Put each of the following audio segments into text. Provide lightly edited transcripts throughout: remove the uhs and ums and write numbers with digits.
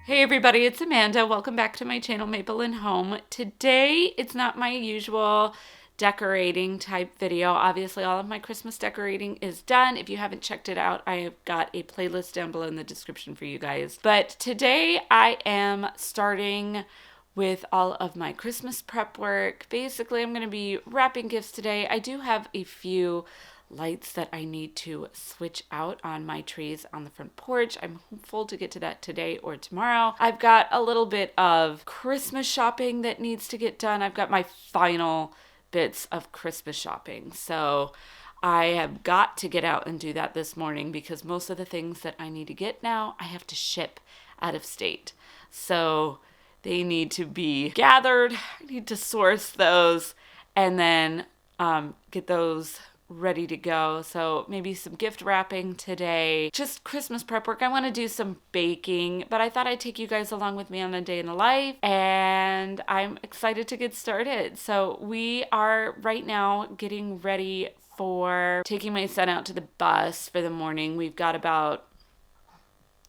Hey everybody, it's Amanda. Welcome back to my channel, Maple and Home. Today, it's not my usual decorating type video. Obviously, all of my Christmas decorating is done. If you haven't checked it out, I have got a playlist down below in the description for you guys. But today, I am starting with all of my Christmas prep work. Basically, I'm going to be wrapping gifts today. I do have a few lights that I need to switch out on my trees on the front porch. I'm hopeful to get to that today or tomorrow. I've got a little bit of Christmas shopping that needs to get done. I've got my final bits of Christmas shopping. So I have got to get out and do that this morning because most of the things that I need to get now, I have to ship out of state. So they need to be gathered. I need to source those and then get those ready to go. So maybe some gift wrapping today, just Christmas prep work. I want to do some baking, but I thought I'd take you guys along with me on a day in the life, and I'm excited to get started. So we are right now getting ready for taking my son out to the bus for the morning. We've got about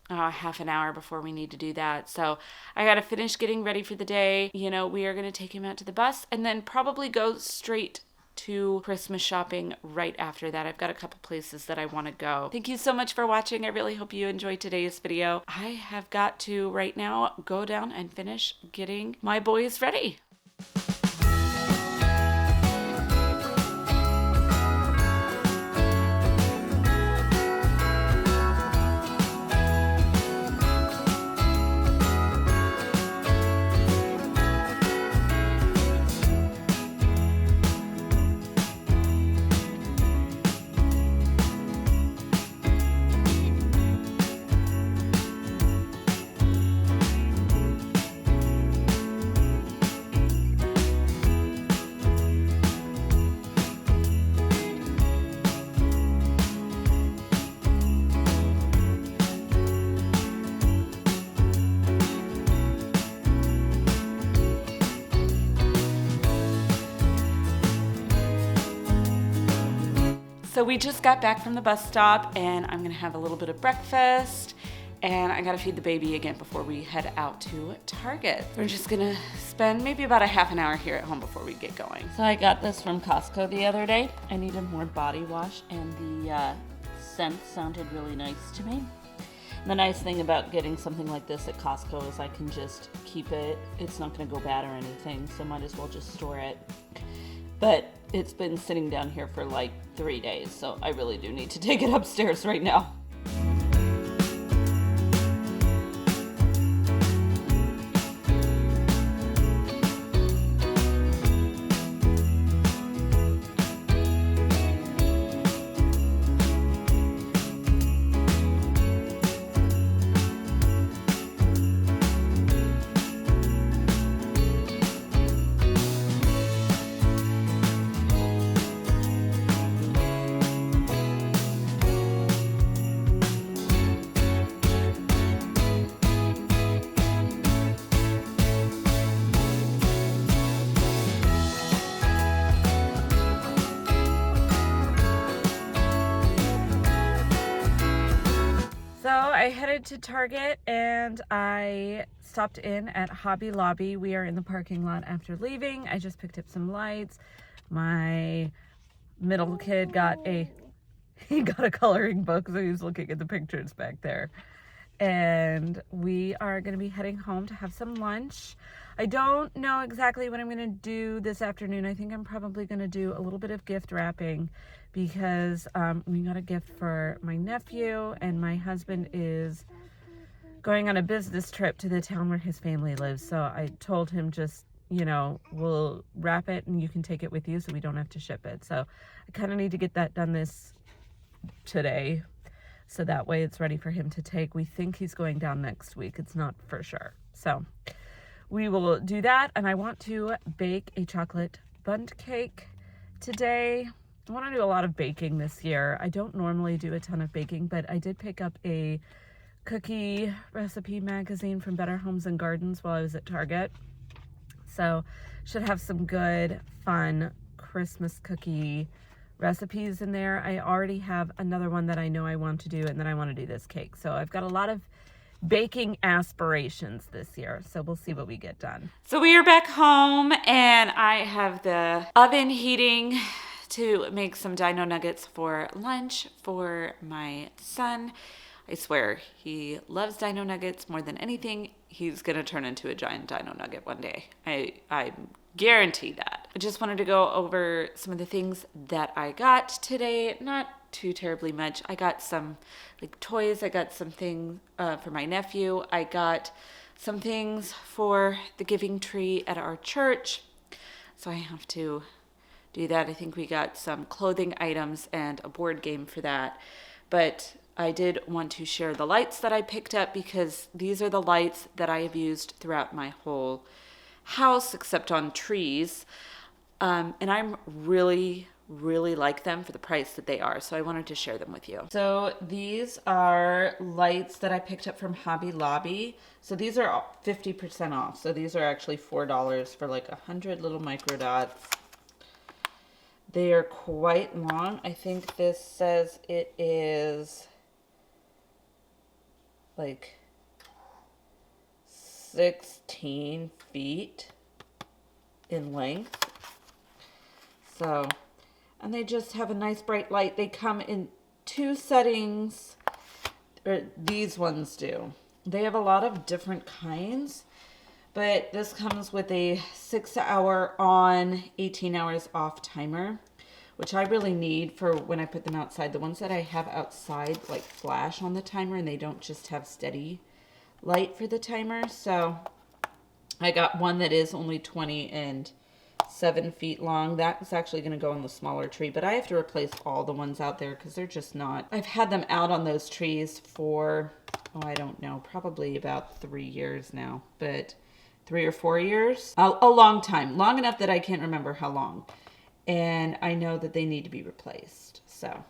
half an hour before we need to do that. So I got to finish getting ready for the day. You know, we are going to take him out to the bus and then probably go straight to Christmas shopping right after that. I've got a couple places that I want to go. Thank you so much for watching. I really hope you enjoyed today's video. I have got to right now go down and finish getting my boys ready. So we just got back from the bus stop and I'm gonna have a little bit of breakfast and I gotta feed the baby again before we head out to Target. We're just gonna spend maybe about a half an hour here at home before we get going. So I got this from Costco the other day. I needed more body wash and the scent sounded really nice to me. And the nice thing about getting something like this at Costco is I can just keep it. It's not gonna go bad or anything, so might as well just store it. But it's been sitting down here for like 3 days, so I really do need to take it upstairs right now. So I headed to Target and I stopped in at Hobby Lobby. We are in the parking lot after leaving. I just picked up some lights. My middle kid got a coloring book, so he was looking at the pictures back there. And we are going to be heading home to have some lunch. I don't know exactly what I'm going to do this afternoon. I think I'm probably going to do a little bit of gift wrapping because we got a gift for my nephew, and my husband is going on a business trip to the town where his family lives. So I told him just, you know, we'll wrap it and you can take it with you so we don't have to ship it. So I kind of need to get that done today. So that way it's ready for him to take. We think he's going down next week. It's not for sure. So we will do that. And I want to bake a chocolate bundt cake today. I want to do a lot of baking this year. I don't normally do a ton of baking, but I did pick up a cookie recipe magazine from Better Homes and Gardens while I was at Target. So should have some good, fun Christmas cookie recipes in there. I already have another one that I know I want to do, and then I want to do this cake. So I've got a lot of baking aspirations this year. So we'll see what we get done. So we are back home and I have the oven heating to make some dino nuggets for lunch for my son. I swear, he loves dino nuggets more than anything. He's going to turn into a giant dino nugget one day. I guarantee that. I just wanted to go over some of the things that I got today. Not too terribly much. I got some like toys. I got some things for my nephew. I got some things for the giving tree at our church. So I have to do that. I think we got some clothing items and a board game for that. But I did want to share the lights that I picked up because these are the lights that I have used throughout my whole house except on trees. And I'm really like them for the price that they are. So I wanted to share them with you. So these are lights that I picked up from Hobby Lobby. So these are 50% off. So these are actually $4 for like 100 little micro dots. They are quite long. I think this says it is like 16 feet in length. So, and they just have a nice bright light. They come in 2 settings, or these ones do. They have a lot of different kinds, but this comes with a 6-hour on, 18 hours off timer, which I really need for when I put them outside. The ones that I have outside like flash on the timer and they don't just have steady light for the timer. So I got one that is only 27 feet long. That is actually going to go on the smaller tree, but I have to replace all the ones out there because they're just not. I've had them out on those trees for, oh, I don't know, probably about 3 years now, but 3 or 4 years. A long time. Long enough that I can't remember how long. And I know that they need to be replaced. So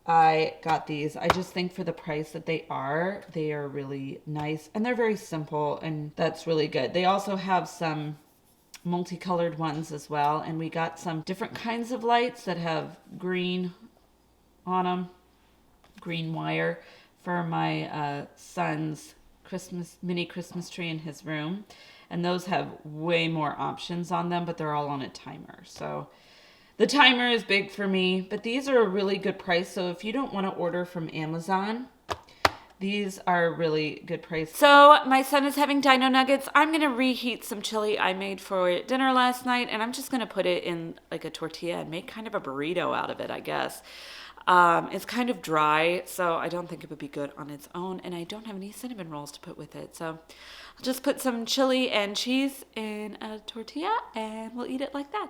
I got these. I just think for the price that they are really nice. And they're very simple, and that's really good. They also have some multicolored ones as well. And we got some different kinds of lights that have green on them, green wire, for my son's mini Christmas tree in his room. And those have way more options on them, but they're all on a timer. So the timer is big for me, but these are a really good price. So if you don't want to order from Amazon, these are a really good price. So my son is having dino nuggets. I'm going to reheat some chili I made for dinner last night, and I'm just going to put it in like a tortilla and make kind of a burrito out of it, I guess. It's kind of dry, so I don't think it would be good on its own, and I don't have any cinnamon rolls to put with it. So I'll just put some chili and cheese in a tortilla, and we'll eat it like that.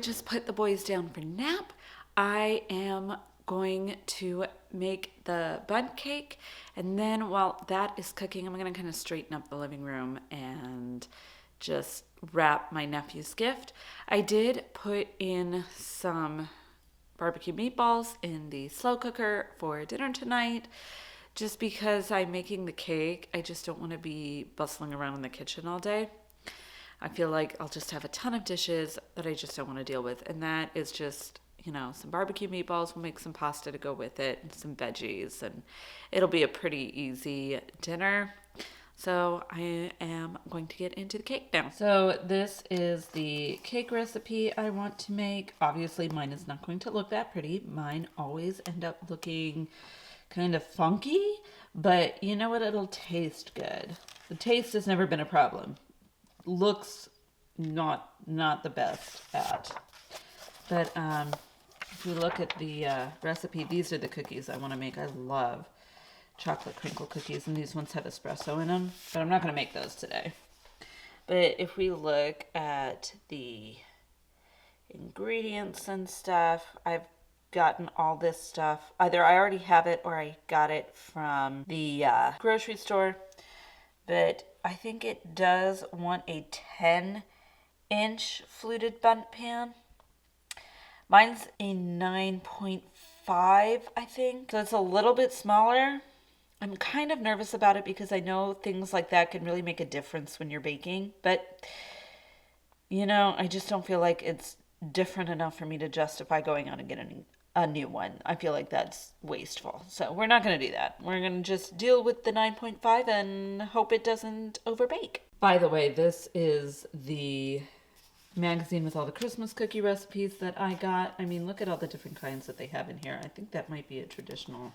just put the boys down for nap, I am going to make the bundt cake, and then while that is cooking, I'm going to kind of straighten up the living room and just wrap my nephew's gift. I did put in some barbecue meatballs in the slow cooker for dinner tonight. Just because I'm making the cake, I just don't want to be bustling around in the kitchen all day. I feel like I'll just have a ton of dishes that I just don't want to deal with. And that is just, some barbecue meatballs. We'll make some pasta to go with it and some veggies. And it'll be a pretty easy dinner. So I am going to get into the cake now. So this is the cake recipe I want to make. Obviously, mine is not going to look that pretty. Mine always end up looking kind of funky, but you know what? It'll taste good. The taste has never been a problem. Looks not the best at. But if you look at the recipe, these are the cookies I want to make. I love chocolate crinkle cookies, and these ones have espresso in them, but I'm not going to make those today. But if we look at the ingredients and stuff, I've gotten all this stuff. Either I already have it or I got it from the grocery store. But I think it does want a 10-inch fluted bundt pan. Mine's a 9.5, I think. So it's a little bit smaller. I'm kind of nervous about it because I know things like that can really make a difference when you're baking. But, I just don't feel like it's different enough for me to justify going out and getting a new one. I feel like that's wasteful. So we're not going to do that. We're going to just deal with the 9.5 and hope it doesn't overbake. By the way, this is the magazine with all the Christmas cookie recipes that I got. I mean, look at all the different kinds that they have in here. I think that might be a traditional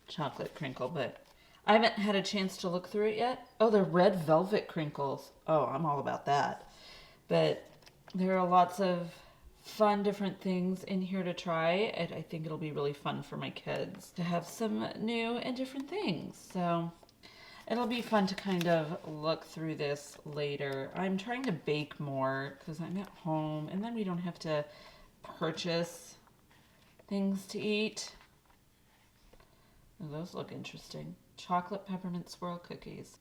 chocolate crinkle, but I haven't had a chance to look through it yet. Oh, they're red velvet crinkles. Oh, I'm all about that. But there are lots of fun different things in here to try, and I think it'll be really fun for my kids to have some new and different things. So it'll be fun to kind of look through this later. I'm trying to bake more because I'm at home, and then we don't have to purchase things to eat. Oh, those look interesting. Chocolate peppermint swirl cookies.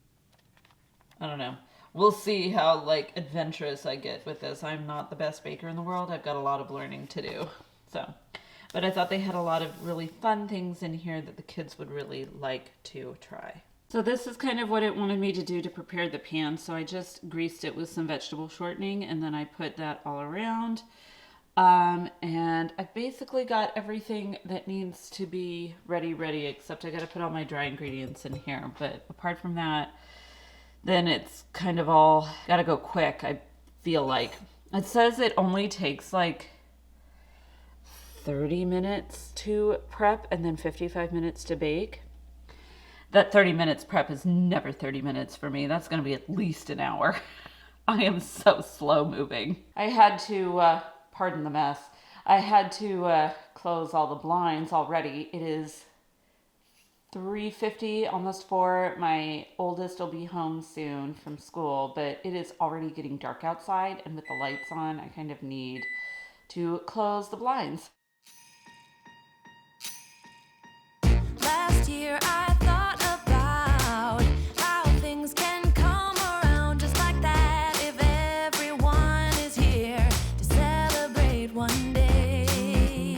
I don't know. We'll see how adventurous I get with this. I'm not the best baker in the world. I've got a lot of learning to do. But I thought they had a lot of really fun things in here that the kids would really like to try. So this is kind of what it wanted me to do to prepare the pan. So I just greased it with some vegetable shortening, and then I put that all around. And I basically got everything that needs to be ready, except I got to put all my dry ingredients in here. But apart from that, then it's kind of all got to go quick, I feel like. It says it only takes 30 minutes to prep and then 55 minutes to bake. That 30 minutes prep is never 30 minutes for me. That's going to be at least an hour. I am so slow moving. I had to, pardon the mess, I had to close all the blinds already. It is 3:50, almost 4. My oldest will be home soon from school, but it is already getting dark outside, and with the lights on, I kind of need to close the blinds. Last year I thought about how things can come around just like that if everyone is here to celebrate one day.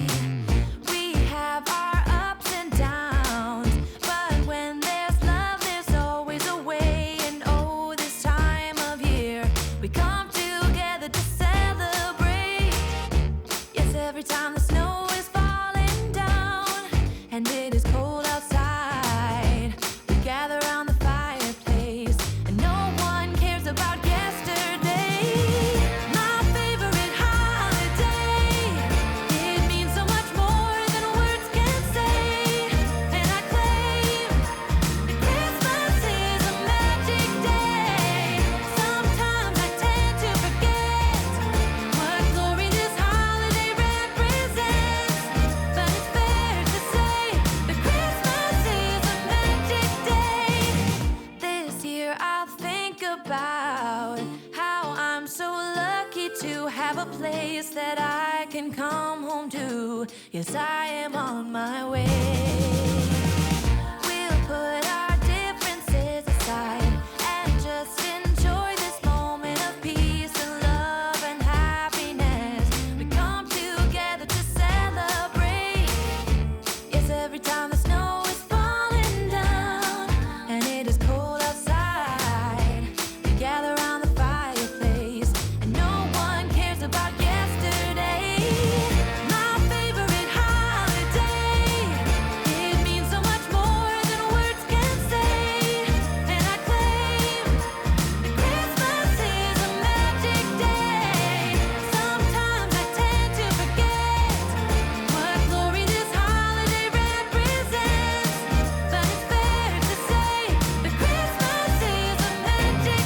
We have our ups and downs, but when there's love there's always a way. And oh, this time of year we come together to celebrate. Yes, every time the snow is falling down and it is cold outside, have a place that I can come home to. Yes, I am on my way. We'll put our differences aside and just enjoy this moment of peace and love and happiness. We come together to celebrate. Yes, every time the snow is falling down and it is cold outside, we gather around the fireplace and no one cares about yesterday. My favorite holiday, it means so much more than words can say. And I claim that Christmas is a magic day. Sometimes I tend to forget what glory this holiday represents, but it's fair to say that Christmas is a magic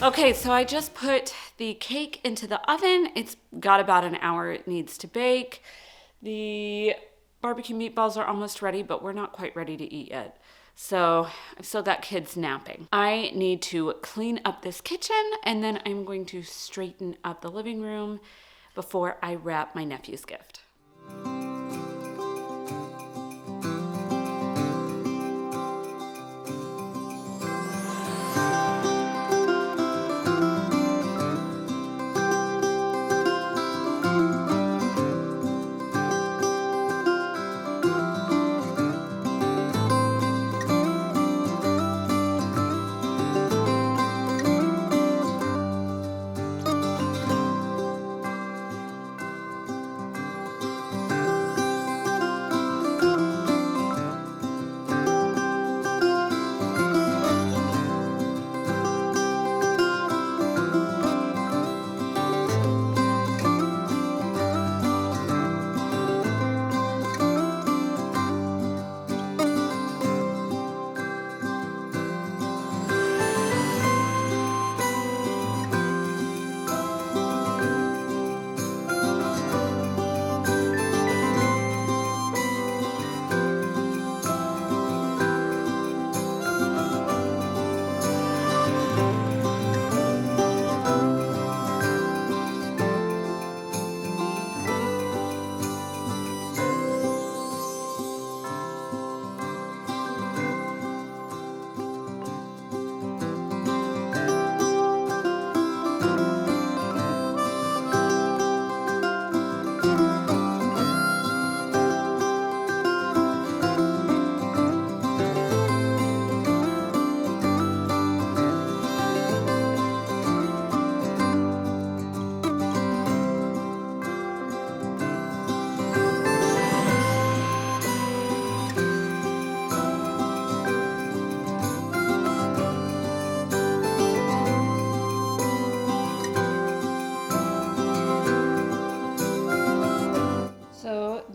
Okay, so I just put the cake into the oven. It's got about an hour it needs to bake. The barbecue meatballs are almost ready, but we're not quite ready to eat yet. So I've still got kids napping. I need to clean up this kitchen, and then I'm going to straighten up the living room before I wrap my nephew's gift.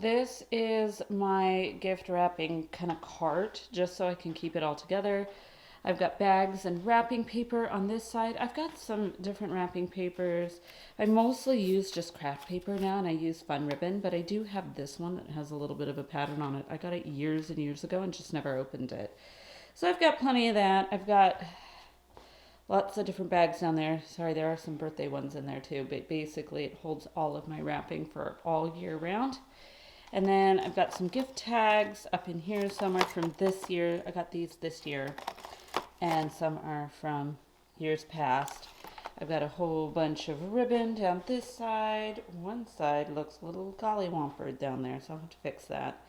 This is my gift wrapping kind of cart, just so I can keep it all together. I've got bags and wrapping paper on this side. I've got some different wrapping papers. I mostly use just craft paper now, and I use fun ribbon, but I do have this one that has a little bit of a pattern on it. I got it years and years ago and just never opened it. So I've got plenty of that. I've got lots of different bags down there. Sorry, there are some birthday ones in there too, but basically it holds all of my wrapping for all year round. And then I've got some gift tags up in here somewhere from this year. I got these this year, and some are from years past. I've got a whole bunch of ribbon down this side. One side looks a little gollywompered down there, so I'll have to fix that.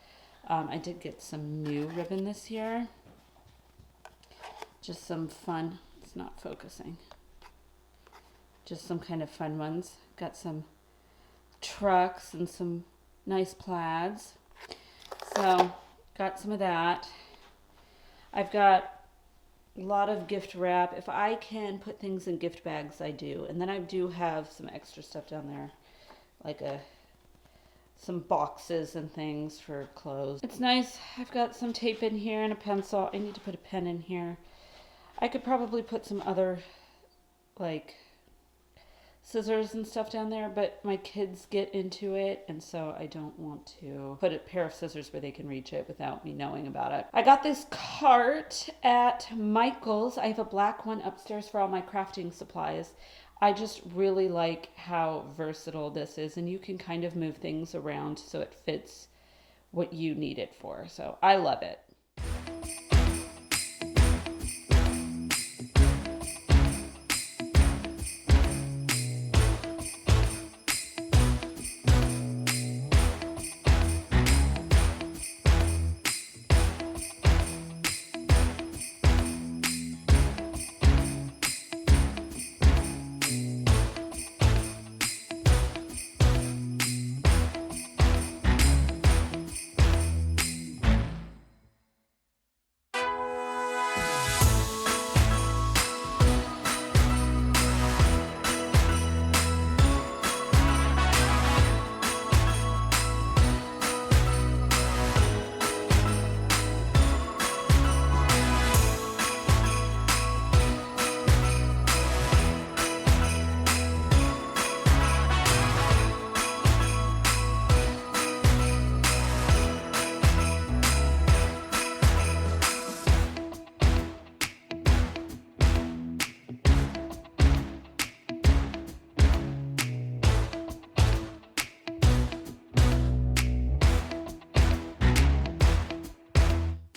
I did get some new ribbon this year. Just some fun, it's not focusing. Just some kind of fun ones. Got some trucks and some nice plaids. So, got some of that. I've got a lot of gift wrap. If I can put things in gift bags, I do. And then I do have some extra stuff down there, like some boxes and things for clothes. It's nice. I've got some tape in here and a pencil. I need to put a pen in here. I could probably put some other, like, scissors and stuff down there, but my kids get into it, and so I don't want to put a pair of scissors where they can reach it without me knowing about it. I got this cart at Michael's. I have a black one upstairs for all my crafting supplies. I just really like how versatile this is, and you can kind of move things around so it fits what you need it for. So I love it.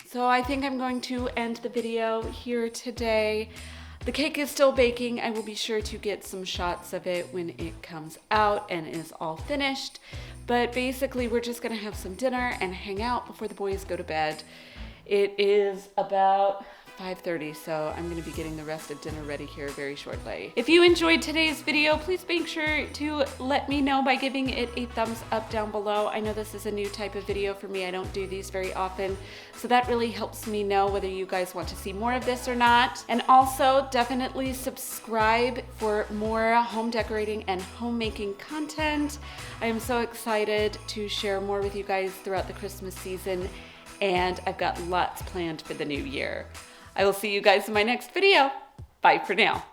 So I think I'm going to end the video here today. The cake is still baking. I will be sure to get some shots of it when it comes out and is all finished. But basically, we're just gonna have some dinner and hang out before the boys go to bed. It is about 5:30, so I'm gonna be getting the rest of dinner ready here very shortly. If you enjoyed today's video, please make sure to let me know by giving it a thumbs up down below. I know this is a new type of video for me. I don't do these very often, so that really helps me know whether you guys want to see more of this or not. And also, definitely subscribe for more home decorating and homemaking content. I am so excited to share more with you guys throughout the Christmas season, and I've got lots planned for the new year. I will see you guys in my next video. Bye for now.